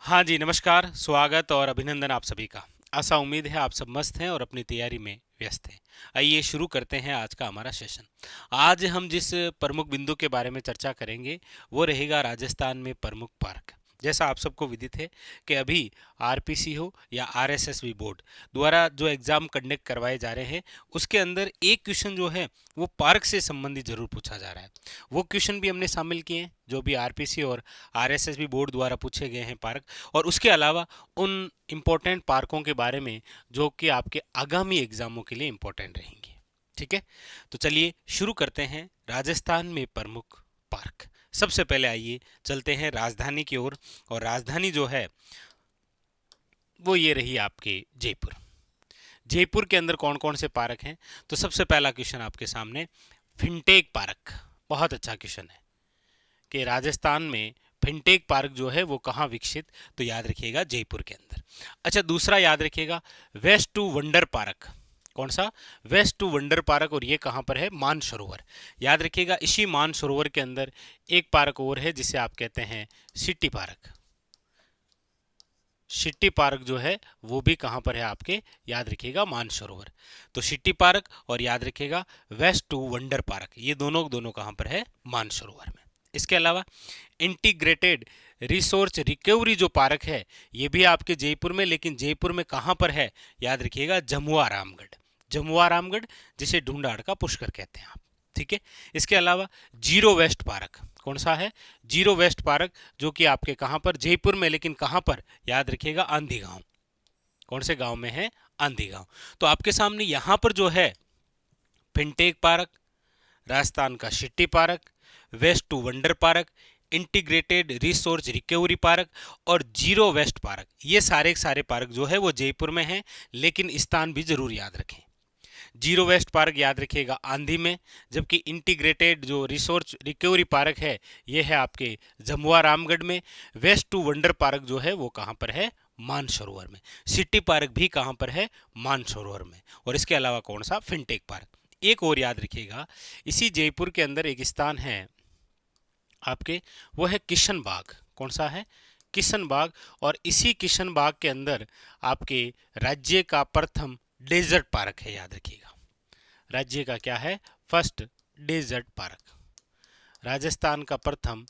हाँ जी, नमस्कार, स्वागत और अभिनंदन आप सभी का। आशा उम्मीद है आप सब मस्त हैं और अपनी तैयारी में व्यस्त हैं। आइए शुरू करते हैं आज का हमारा सेशन। आज हम जिस प्रमुख बिंदु के बारे में चर्चा करेंगे वो रहेगा राजस्थान में प्रमुख पार्क। जैसा आप सबको विदित है कि अभी आरपीसी हो या आरएसएसबी बोर्ड द्वारा जो एग्ज़ाम कंडक्ट करवाए जा रहे हैं उसके अंदर एक क्वेश्चन जो है वो पार्क से संबंधित जरूर पूछा जा रहा है। वो क्वेश्चन भी हमने शामिल किए हैं जो भी आरपीसी और आरएसएसबी बोर्ड द्वारा पूछे गए हैं पार्क, और उसके अलावा उन इम्पोर्टेंट पार्कों के बारे में जो कि आपके आगामी एग्जामों के लिए इम्पोर्टेंट रहेंगे। ठीक है, तो चलिए शुरू करते हैं राजस्थान में प्रमुख पार्क। सबसे पहले आइए चलते हैं राजधानी की ओर, और राजधानी जो है वो ये रही आपके जयपुर। जयपुर के अंदर कौन कौन से पार्क हैं? तो सबसे पहला क्वेश्चन आपके सामने फिनटेक पार्क। बहुत अच्छा क्वेश्चन है कि राजस्थान में फिनटेक पार्क जो है वो कहाँ विकसित, तो याद रखिएगा जयपुर के अंदर। अच्छा, दूसरा याद रखिएगा वेस्ट टू वंडर पार्क। कौन सा? वेस्ट टू वंडर पार्क, और ये कहाँ पर है? मानसरोवर। याद रखिएगा इसी मानसरोवर के अंदर एक पार्क और है जिसे आप कहते हैं सिटी पार्क। सिटी पार्क जो है वो भी कहाँ पर है आपके? याद रखिएगा मानसरोवर। तो सिटी पार्क और याद रखिएगा वेस्ट टू वंडर पार्क, ये दोनों दोनों कहाँ पर है? मानसरोवर में। इसके अलावा इंटीग्रेटेड रिसोर्स रिकवरी जो पार्क है ये भी आपके जयपुर में, लेकिन जयपुर में कहाँ पर है? याद रखिएगा जमुआ रामगढ़। जमुआ रामगढ़ जिसे ढूंढाड़ का पुष्कर कहते हैं आप। ठीक है, इसके अलावा जीरो वेस्ट पार्क। कौन सा है? जीरो वेस्ट पार्क, जो कि आपके कहाँ पर? जयपुर में, लेकिन कहाँ पर? याद रखिएगा आंधी गांव। कौन से गांव में है? आंधी गांव। तो आपके सामने यहां पर जो है फिनटेक पार्क, राजस्थान का city park, waste to wonder park, integrated resource recovery park और जीरो वेस्ट पार्क, ये सारे सारे पार्क जो है वो जयपुर में हैं, लेकिन स्थान भी जरूर याद रखें। जीरो वेस्ट पार्क याद रखिएगा आंधी में, जबकि इंटीग्रेटेड जो रिसोर्स रिकवरी पार्क है ये है आपके जमुआ रामगढ़ में। वेस्ट टू वंडर पार्क जो है वो कहाँ पर है? मानसरोवर में। सिटी पार्क भी कहाँ पर है? मानसरोवर में। और इसके अलावा कौन सा? Fintech park. एक और याद रखिएगा, इसी जयपुर के अंदर एक स्थान है आपके, वो है किशन बाग। कौन सा है? किशन बाग। और इसी किशन बाग के अंदर आपके राज्य का प्रथम डेजर्ट पार्क है। याद रखिएगा राज्य का क्या है? First desert park. राजस्थान का प्रथम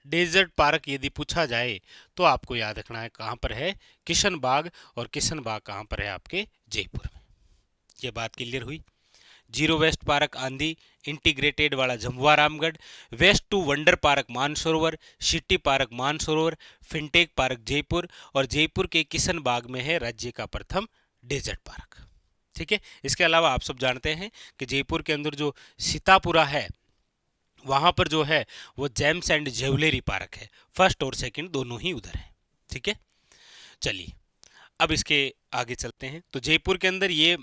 डेजर्ट पार्क यदि पूछा जाए तो आपको याद रखना है कहाँ पर है? किशन बाग। और किशन बाग कहाँ पर है? आपके जयपुर में। ये बात क्लियर हुई। Zero waste park Andhi, integrated वाला Jamua Ramgarh, waste to wonder park Mansarovar, city park Mansarovar, fintech park Jaipur, और जयपुर के किशन बाग में है राज्य का प्रथम डेजर्ट पार्क। ठीक है, इसके अलावा आप सब जानते हैं कि जयपुर के अंदर जो सीतापुरा है वहां पर जो है वो जेम्स एंड ज्वेलरी पार्क है। फर्स्ट और सेकंड दोनों ही उधर है। ठीक है, चलिए अब इसके आगे चलते हैं। तो जयपुर के अंदर ये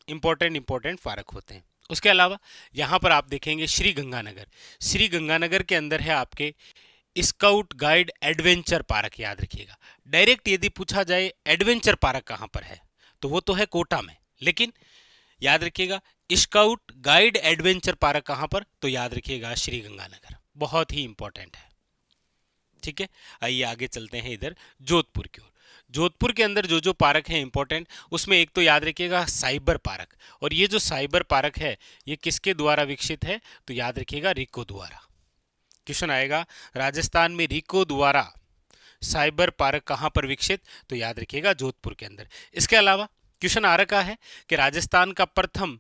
इंपॉर्टेंट पार्क होते हैं। उसके अलावा यहाँ पर आप देखेंगे श्री गंगानगर। श्री गंगानगर के अंदर है आपके स्काउट गाइड एडवेंचर पार्क। याद रखिएगा डायरेक्ट यदि पूछा जाए एडवेंचर पार्क कहाँ पर है तो वो तो है कोटा में, लेकिन याद रखिएगा स्काउट गाइड एडवेंचर पार्क कहाँ पर? तो याद रखिएगा श्री गंगानगर। बहुत ही इंपॉर्टेंट है। ठीक है, आइए आगे चलते हैं इधर जोधपुर की ओर। जोधपुर के अंदर जो जो पार्क है इंपॉर्टेंट, उसमें एक तो याद रखिएगा साइबर पार्क। और ये जो साइबर पार्क है ये किसके द्वारा विकसित है? तो याद रखिएगा रिको द्वारा। क्वेश्चन आएगा राजस्थान में रिको द्वारा साइबर पार्क कहां पर विकसित? तो याद रखिएगा जोधपुर के अंदर। इसके अलावा क्वेश्चन आ रखा है कि राजस्थान का प्रथम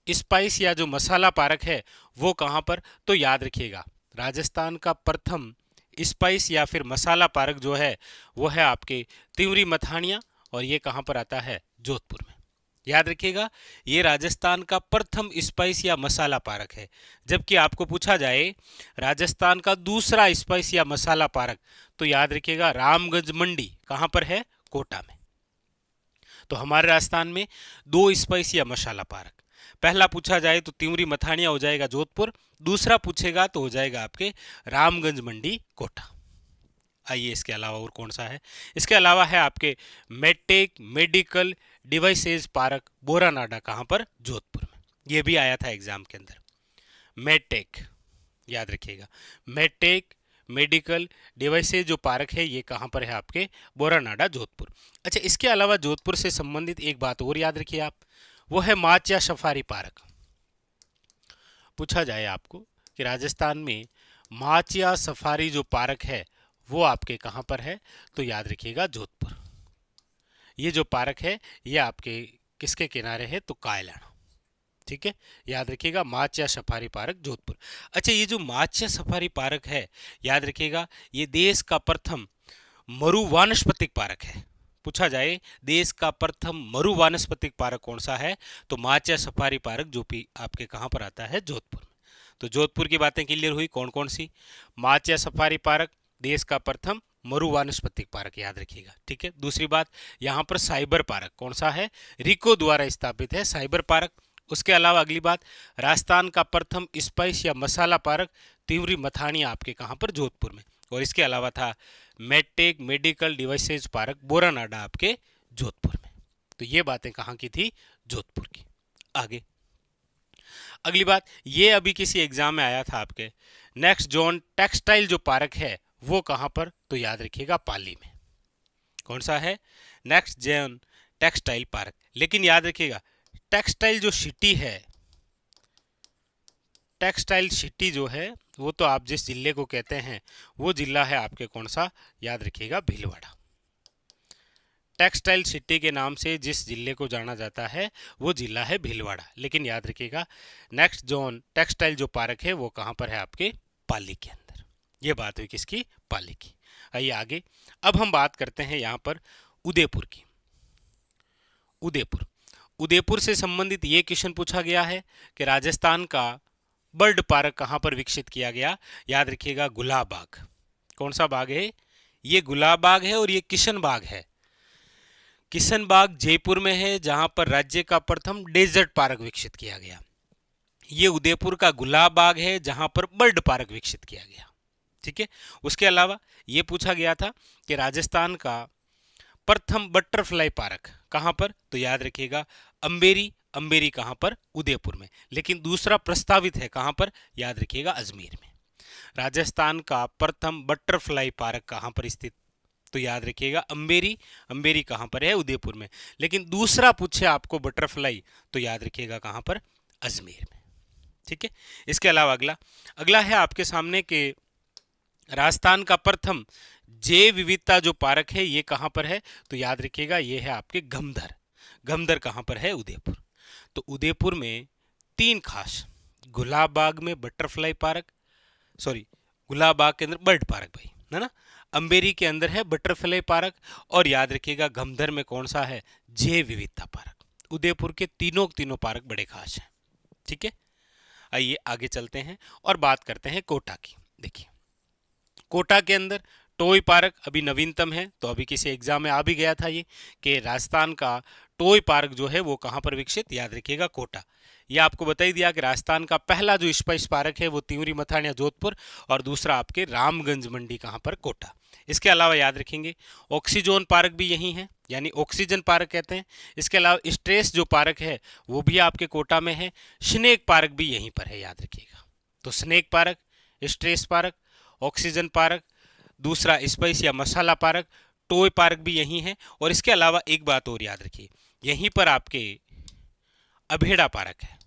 स्पाइस या जो मसाला पार्क है वो कहां पर? तो याद रखिएगा राजस्थान का प्रथम स्पाइस या फिर मसाला पार्क जो है वो है आपके तिवरी मथानिया, और ये कहां पर आता है? जोधपुर में। याद रखिएगा ये राजस्थान का प्रथम स्पाइस या मसाला पार्क है। जबकि आपको पूछा जाए राजस्थान का दूसरा स्पाइस या मसाला पार्क तो याद रखिएगा रामगंज मंडी कहां पर है? कोटा में। तो हमारे राजस्थान में दो स्पाइस या मसाला पार्क, पहला पूछा जाए तो तिवरी मथानिया हो जाएगा जोधपुर, दूसरा पूछेगा तो हो जाएगा आपके रामगंज मंडी कोटा। आइए इसके अलावा और कौन सा है? इसके अलावा है आपके medtech medical devices park Boranada कहाँ पर? जोधपुर में। ये भी आया था एग्जाम के अंदर। मेडटेक याद रखिएगा, मेडटेक मेडिकल डिवाइसेज जो पार्क है ये कहाँ पर है आपके बोरानाडा जोधपुर। अच्छा, इसके अलावा जोधपुर से संबंधित एक बात और याद रखिए आप, वो है माचिया सफारी पार्क। पूछा जाए आपको कि राजस्थान में माचिया सफारी जो पार्क है वो आपके कहाँ पर है, तो याद रखिएगा जोधपुर। ये जो पार्क है ये आपके किसके किनारे है, तो कायलान। ठीक है, याद रखिएगा माचिया सफारी पार्क जोधपुर। अच्छा, ये जो माचिया सफारी पार्क है याद रखिएगा ये देश का प्रथम मरु वानस्पतिक पार्क है। पूछा जाए देश का प्रथम मरु वानस्पतिक पार्क कौन सा है, तो माचिया सफारी पार्क जो भी आपके कहां पर आता है, जोधपुर में। तो जोधपुर की बातें क्लियर हुई, कौन कौन सी, माचिया सफारी पार्क देश का प्रथम मरु वानस्पतिक पार्क, याद रखिएगा। ठीक है, दूसरी बात यहाँ पर साइबर पार्क कौन सा है, रिको द्वारा स्थापित है साइबर पार्क। उसके अलावा अगली बात, राजस्थान का प्रथम स्पाइस या मसाला पार्क तिवरी मथानिया आपके कहाँ पर, जोधपुर में। और इसके अलावा था medtech medical devices park Boranada आपके जोधपुर में। तो ये बातें कहाँ की थी, जोधपुर की। आगे अगली बात, ये अभी किसी एग्जाम में आया था आपके, नेक्स्ट जोन टेक्सटाइल जो पार्क है वो कहाँ पर, तो याद रखिएगा पाली में। कौन सा है, नेक्स्ट जोन टेक्सटाइल पार्क। लेकिन याद रखिएगा टेक्सटाइल जो सिटी है, टेक्सटाइल सिटी जो है वो तो आप जिस जिले को कहते हैं वो जिला है आपके कौन सा, याद रखिएगा भीलवाड़ा। टेक्सटाइल सिटी के नाम से जिस जिले को जाना जाता है वो जिला है भीलवाड़ा। लेकिन याद रखिएगा नेक्स्ट जोन टेक्सटाइल जो पार्क है वो कहाँ पर है, आपके पाली के अंदर। ये बात हुई किसकी, पाली की। आइए आगे, अब हम बात करते हैं यहाँ पर उदयपुर की। उदयपुर से संबंधित ये क्वेश्चन पूछा गया है कि राजस्थान का बर्ड पार्क कहाँ पर विकसित किया गया, याद रखिएगा गुलाब बाग। कौन सा बाग है, ये गुलाब बाग है और ये किशन बाग है। किशन बाग जयपुर में है जहां पर राज्य का प्रथम डेजर्ट पार्क विकसित किया गया। ये उदयपुर का गुलाब बाग है जहां पर बर्ड पार्क विकसित किया गया। ठीक है, उसके अलावा ये पूछा गया था कि राजस्थान का प्रथम बटरफ्लाई पार्क कहां पर, तो याद रखिएगा अंबेरी। अंबेरी कहां पर, उदयपुर में। लेकिन दूसरा प्रस्तावित है कहां पर, याद रखिएगा अजमेर में। राजस्थान का प्रथम बटरफ्लाई पार्क कहां पर स्थित, तो याद रखिएगा अंबेरी। अंबेरी कहां पर है, उदयपुर में। लेकिन दूसरा पूछे आपको बटरफ्लाई, तो याद रखिएगा कहां पर, अजमेर में। ठीक है, इसके अलावा अगला है आपके सामने के राजस्थान का प्रथम जैव विविधता जो पार्क है ये कहां पर है, तो याद रखिएगा ये है आपके गमधर। गमधर कहां पर है, उदयपुर। तो उदयपुर में तीन खास, गुलाब बाग में butterfly park, sorry Gulab Bagh के अंदर बर्ड पार्क भाई है ना, अंबेरी के अंदर है बटरफ्लाई पार्क, और याद रखिएगा गमधर में कौन सा है, जैव विविधता पार्क। उदयपुर के तीनों पार्क बड़े खास हैं। ठीक है, आइए आगे चलते हैं और बात करते हैं कोटा की। देखिए कोटा के अंदर टॉय पार्क अभी नवीनतम है, तो अभी किसी एग्जाम में आ भी गया था ये कि राजस्थान का टॉय पार्क जो है वो कहाँ पर विकसित, याद रखिएगा कोटा। ये आपको बता ही दिया कि राजस्थान का पहला जो स्पाइस पार्क है वो तिवरी मथानिया जोधपुर, और दूसरा आपके रामगंज मंडी कहाँ पर, कोटा। इसके अलावा याद रखेंगे ऑक्सीजोन पार्क भी यही है, यानी ऑक्सीजन पार्क कहते हैं। इसके अलावा स्ट्रेस जो पार्क है वो भी आपके कोटा में है। स्नेक पार्क भी यहीं पर है, याद रखिएगा। तो snake park, stress park, oxygen park, दूसरा स्पाइस या मसाला पार्क, टॉय पार्क भी यही है। और इसके अलावा एक बात और याद रखिए, यहीं पर आपके अभेड़ा पार्क है।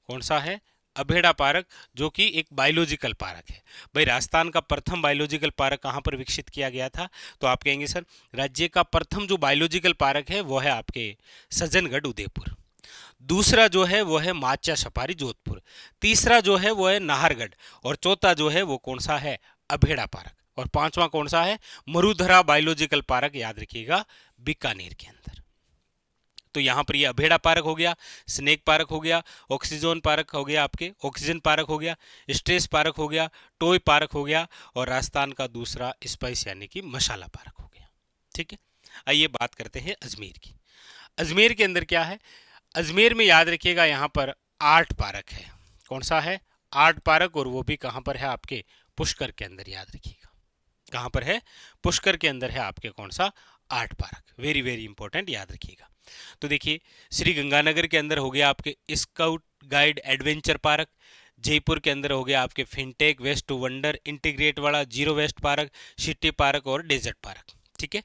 कौन सा है, अभेड़ा पार्क, जो कि एक बायोलॉजिकल पार्क है। भाई राजस्थान का प्रथम बायोलॉजिकल पार्क कहाँ पर विकसित किया गया था, तो आप कहेंगे सर राज्य का प्रथम जो बायोलॉजिकल पार्क है वो है आपके सज्जनगढ़ उदयपुर। दूसरा जो है वो है माचिया सफारी जोधपुर। तीसरा जो है वो है नाहरगढ़, और चौथा जो है वो कौन सा है, अभेड़ा पार्क। और पांचवा कौन सा है, मरुधरा बायोलॉजिकल पार्क, याद रखिएगा बीकानेर के अंदर। तो यहाँ पर ये अभेड़ा पार्क हो गया, स्नेक पार्क हो गया, ऑक्सीजन पार्क हो गया, आपके ऑक्सीजन पार्क हो गया, स्ट्रेस पार्क हो गया, टॉय पार्क हो गया, और राजस्थान का दूसरा स्पाइस यानी कि मसाला पार्क हो गया। ठीक है, आइए बात करते हैं अजमेर की। अजमेर के अंदर क्या है, अजमेर में याद रखिएगा यहाँ पर आर्ट पार्क है। कौन सा है, आर्ट पार्क, और वो भी कहाँ पर है, आपके पुष्कर के अंदर, याद रखिएगा। कहाँ पर है, पुष्कर के अंदर है आपके कौन सा, art park. Very very important, याद रखिएगा। तो देखिए श्री गंगानगर के अंदर हो गया आपके scout guide adventure park, Jaipur के अंदर हो गया आपके fintech, waste to wonder, integrate वाला, zero waste park, city park और डेजर्ट पार्क। ठीक है।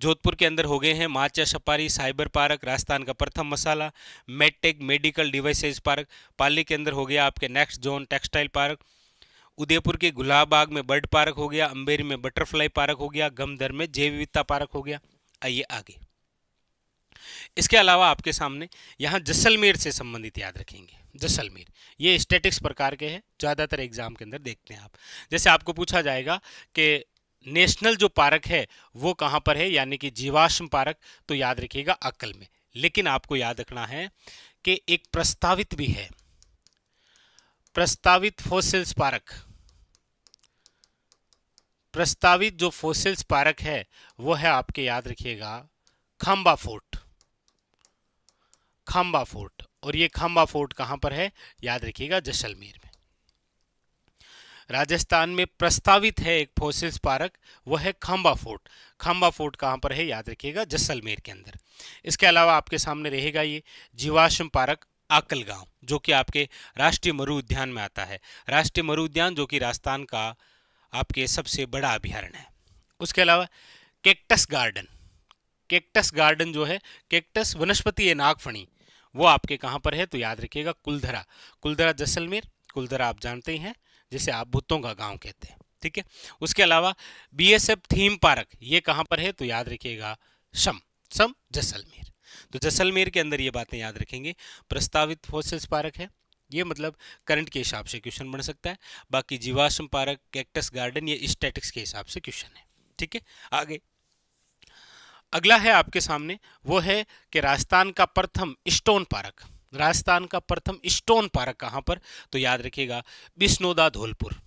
जोधपुर के अंदर हो गए हैं Machia safari, cyber park, Rajasthan का प्रथम masala, medtech medical devices park. Pali के अंदर हो गया आपके next zone textile park. Udaipur के गुलाबबाग में बर्ड पार्क हो गया, अंबेरी में बटरफ्लाई पार्क हो गया, गमदर में जैव विविधता पार्क हो गया। आइए आगे। इसके अलावा आपके सामने यहाँ जैसलमेर से संबंधित याद रखेंगे। जैसलमेर ये स्टैटिक्स प्रकार के हैं, ज़्यादातर एग्जाम के अंदर देखते हैं आप। जैसे आपको पूछा जाएगा कि नेशनल जो पार्क है वो कहाँ पर है, यानी कि जीवाश्म पार्क, तो याद रखिएगा अक्कल में। लेकिन आपको याद रखना है कि एक प्रस्तावित भी है, प्रस्तावित फॉसिल्स पार्क। प्रस्तावित जो फॉसिल्स पार्क है वो है आपके, याद रखिएगा, खांबा फोर्ट। खांबा फोर्ट, और ये खांबा फोर्ट कहां पर है, याद रखिएगा जैसलमेर में। राजस्थान में प्रस्तावित है एक फॉसिल्स पार्क, वो है खांबा फोर्ट। खांबा फोर्ट कहां पर है, याद रखिएगा जैसलमेर के अंदर। इसके अलावा आपके सामने रहेगा ये जीवाश्म पार्क आकल गांव, जो कि आपके राष्ट्रीय मरु उद्यान में आता है। राष्ट्रीय मरु उद्यान जो कि राजस्थान का आपके सबसे बड़ा अभ्यारण्य है। उसके अलावा कैक्टस गार्डन, कैक्टस गार्डन जो है, कैक्टस वनस्पति है नागफणी, वो आपके कहाँ पर है, तो याद रखिएगा कुलधरा। कुलधरा जैसलमेर, कुलधरा आप जानते ही हैं, जिसे आप भुत्तों का गांव कहते हैं। ठीक है। उसके अलावा बीएसएफ थीम पार्क, ये कहाँ पर है, तो याद रखिएगा सम जैसलमेर। तो जैसलमेर के अंदर ये बातें याद रखेंगे। प्रस्तावित फॉसिल्स पार्क है, ये मतलब करंट के हिसाब से क्वेश्चन बन सकता है। बाकी जीवाश्म पार्क, कैक्टस गार्डन, ये स्टैटिक्स के हिसाब से क्वेश्चन है। ठीक है। आगे अगला है आपके सामने, वो है कि राजस्थान का प्रथम स्टोन पार्क। राजस्थान का प्रथम स्टोन पार्क कहां पर, तो याद रखिएगा बिस्नोदा धौलपुर।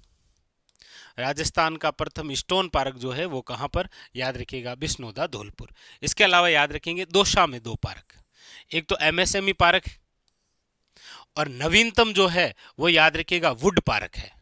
राजस्थान का प्रथम स्टोन पार्क जो है वो कहां पर, याद रखिएगा बिस्नोदा धौलपुर। इसके अलावा याद रखेंगे दौसा में दो पार्क, एक तो एमएसएमई पार्क और नवीनतम जो है वो याद रखिएगा वुड पार्क है।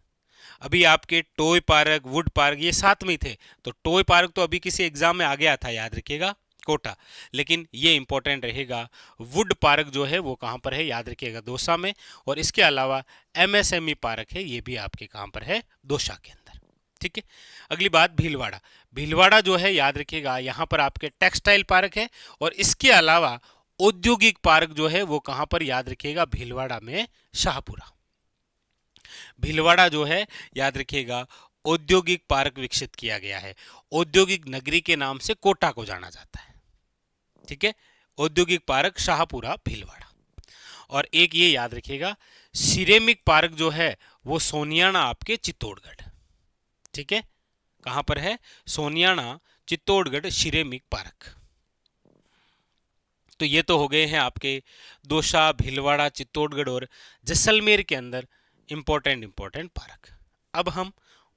अभी आपके टॉय पार्क, वुड पार्क ये साथ में ही थे, तो टॉय पार्क तो अभी किसी एग्जाम में आ गया था, याद रखिएगा कोटा, लेकिन ये इंपॉर्टेंट रहेगा वुड पार्क जो है वो कहां पर है, याद रखिएगा दौसा में। और इसके अलावा एमएसएमई पार्क है, ये भी आपके कहां पर है, दौसा के अंदर। ठीक है। अगली बात भीलवाड़ा। भीलवाड़ा जो है याद रखिएगा यहां पर आपके टेक्सटाइल पार्क है, और इसके अलावा औद्योगिक पार्क जो है वो कहां पर, याद रखिएगा भीलवाड़ा में शाहपुरा। भीलवाड़ा जो है याद रखिएगा औद्योगिक पार्क विकसित किया गया है। औद्योगिक नगरी के नाम से कोटा को जाना जाता है। ठीक है। औद्योगिक पार्क शाहपुरा भीलवाड़ा। और एक ये याद रखिएगा सिरेमिक पार्क जो है वो सोनियाना आपके चित्तौड़गढ़। ठीक है। कहां पर है, सोनियाना चित्तौड़गढ़ सिरेमिक पार्क। तो ये तो हो गए हैं आपके दौसा, भीलवाड़ा, चित्तौड़गढ़ और जैसलमेर के अंदर इंपॉर्टेंट पार्क। अब हम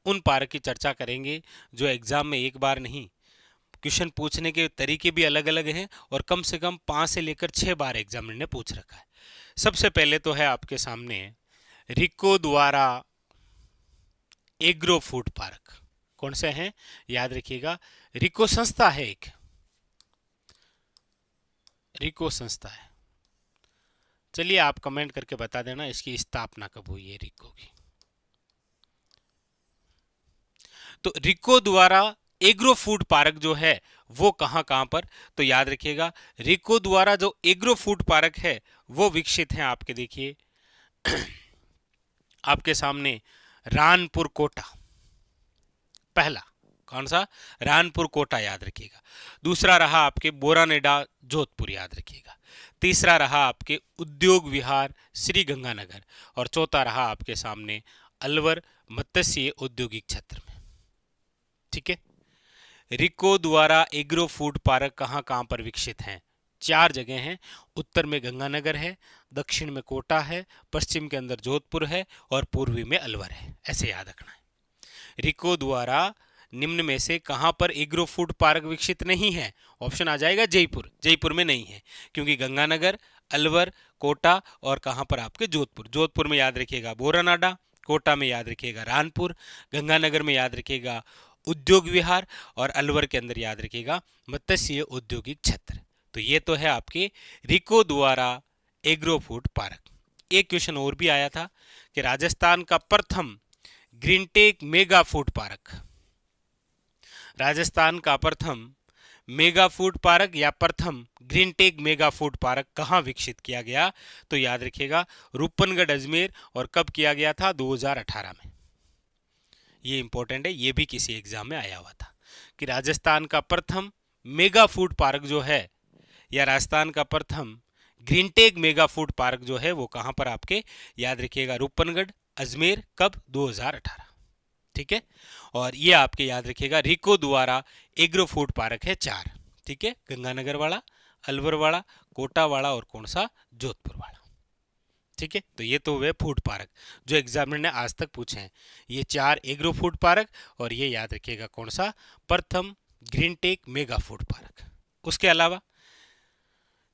उन पार्क की चर्चा करेंगे जो एग्जाम में एक बार नहीं, क्वेश्चन पूछने के तरीके भी अलग अलग हैं, और कम से कम 5 से लेकर 6 बार एग्जामिनर ने पूछ रखा है। सबसे पहले तो है आपके सामने रिको द्वारा एग्रो फूड पार्क। कौन से हैं, याद रखिएगा रिको संस्था है, एक रिको संस्था है। चलिए आप कमेंट करके बता देना इसकी स्थापना कब हुई है रिको की। तो रिको द्वारा एग्रो फूड पार्क जो है वो कहां कहां पर, तो याद रखिएगा रिको द्वारा जो एग्रो फूड पार्क है वो विकसित है आपके, देखिए आपके सामने रानपुर कोटा। पहला कौन सा, रानपुर कोटा याद रखिएगा। दूसरा रहा आपके बोरानेडा जोधपुर याद रखिएगा। तीसरा रहा आपके उद्योग विहार श्री गंगानगर, और चौथा रहा आपके सामने अलवर मत्स्य औद्योगिक क्षेत्र में। ठीक है। रिको द्वारा एग्रो फूड पार्क कहां कहां पर विकसित हैं, 4 जगह हैं। उत्तर में गंगानगर है, दक्षिण में कोटा है, पश्चिम के अंदर जोधपुर है, और पूर्वी में अलवर है। ऐसे याद रखना है। रिको द्वारा निम्न में से कहां पर एग्रो फूड पार्क विकसित नहीं है, ऑप्शन आ जाएगा जयपुर। जयपुर में नहीं है, क्योंकि गंगानगर, अलवर, कोटा और कहां पर आपके जोधपुर। जोधपुर में याद रखिएगा बोरानाडा, कोटा में याद रखिएगा रानपुर, गंगानगर में याद रखिएगा उद्योग विहार, और अलवर के अंदर याद रखिएगा मत्स्य औद्योगिक क्षेत्र। तो ये तो है आपके रिको द्वारा एग्रो फूड पार्क। एक क्वेश्चन और भी आया था कि राजस्थान का प्रथम Greentech mega food park, Rajasthan का प्रथम मेगा फूड पार्क या प्रथम ग्रीनटेक मेगा फूड पार्क कहाँ विकसित किया गया? तो याद रखिएगा रूपनगढ़ अजमेर, और कब किया गया था? 2018 में। ये इंपॉर्टेंट है, ये भी किसी एग्जाम में आया हुआ था कि राजस्थान का प्रथम मेगा फूड पार्क जो है, या राजस्थान का प्रथम ग्रीनटेक मेगा फूड पार्क जो है वो कहां पर आपके, याद रखिएगा रूपनगढ़ अजमेर, कब? 2018। ठीक है, और ये आपके याद रखिएगा रिको द्वारा एग्रो फूड पार्क है 4। ठीक है, गंगानगर वाला, अलवर वाला, कोटा वाला और कौन सा? जोधपुर वाला। ठीक है, तो ये तो वे फूड पार्क जो एग्जामिनर ने आज तक पूछे हैं, ये 4 एग्रो फूड पार्क, और ये याद रखिएगा कौन सा? प्रथम ग्रीनटेक मेगा फूड पार्क। उसके अलावा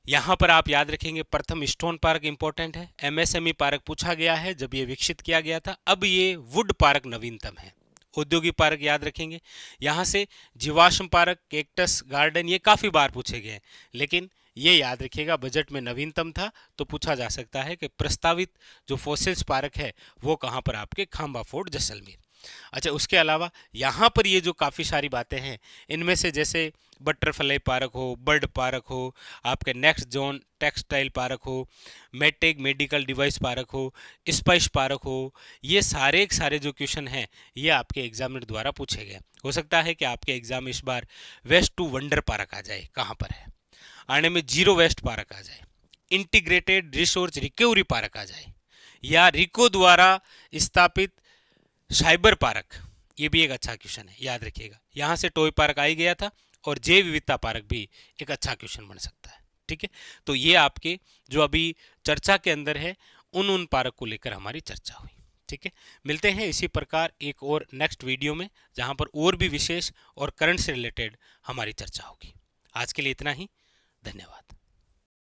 यहां पर आप याद रखेंगे प्रथम स्टोन पार्क इंपॉर्टेंट है, एमएसएमई पार्क पूछा गया है जब ये विकसित किया गया था। अब ये वुड पार्क नवीनतम है। औद्योगिक पार्क याद रखेंगे, यहां से जीवाश्म पार्क, कैक्टस गार्डन, ये काफी बार पूछे गए हैं, लेकिन ये याद रखिएगा बजट में नवीनतम था, तो पूछा जा सकता है कि प्रस्तावित जो फॉसिल्स पार्क है वो कहां पर आपके? खांबा फोर्ट जैसलमेर। अच्छा, उसके अलावा यहाँ पर ये जो काफ़ी सारी बातें हैं, इनमें से जैसे बटरफ्लाई पार्क हो, बर्ड पार्क हो, आपके नेक्स्ट जोन टेक्सटाइल पार्क हो, मेटेक मेडिकल डिवाइस पार्क हो, स्पाइस पार्क हो, ये सारे के सारे जो क्वेश्चन हैं ये आपके एग्जामिनर द्वारा पूछे गए। हो सकता है कि आपके एग्जाम इस बार वेस्ट टू वंडर पार्क आ जाए, कहाँ पर है? आने में जीरो वेस्ट पार्क आ जाए, इंटीग्रेटेड रिसोर्स रिकवरी पार्क आ जाए, या रिको द्वारा स्थापित साइबर पार्क, ये भी एक अच्छा क्वेश्चन है, याद रखिएगा। यहाँ से टॉय पार्क आ ही गया था, और जैव विविधता पार्क भी एक अच्छा क्वेश्चन बन सकता है। ठीक है, तो ये आपके जो अभी चर्चा के अंदर है उन पार्क को लेकर हमारी चर्चा हुई। ठीक है, मिलते हैं इसी प्रकार एक और नेक्स्ट वीडियो में, जहाँ पर और भी विशेष और करंट से रिलेटेड हमारी चर्चा होगी। आज के लिए इतना ही, धन्यवाद।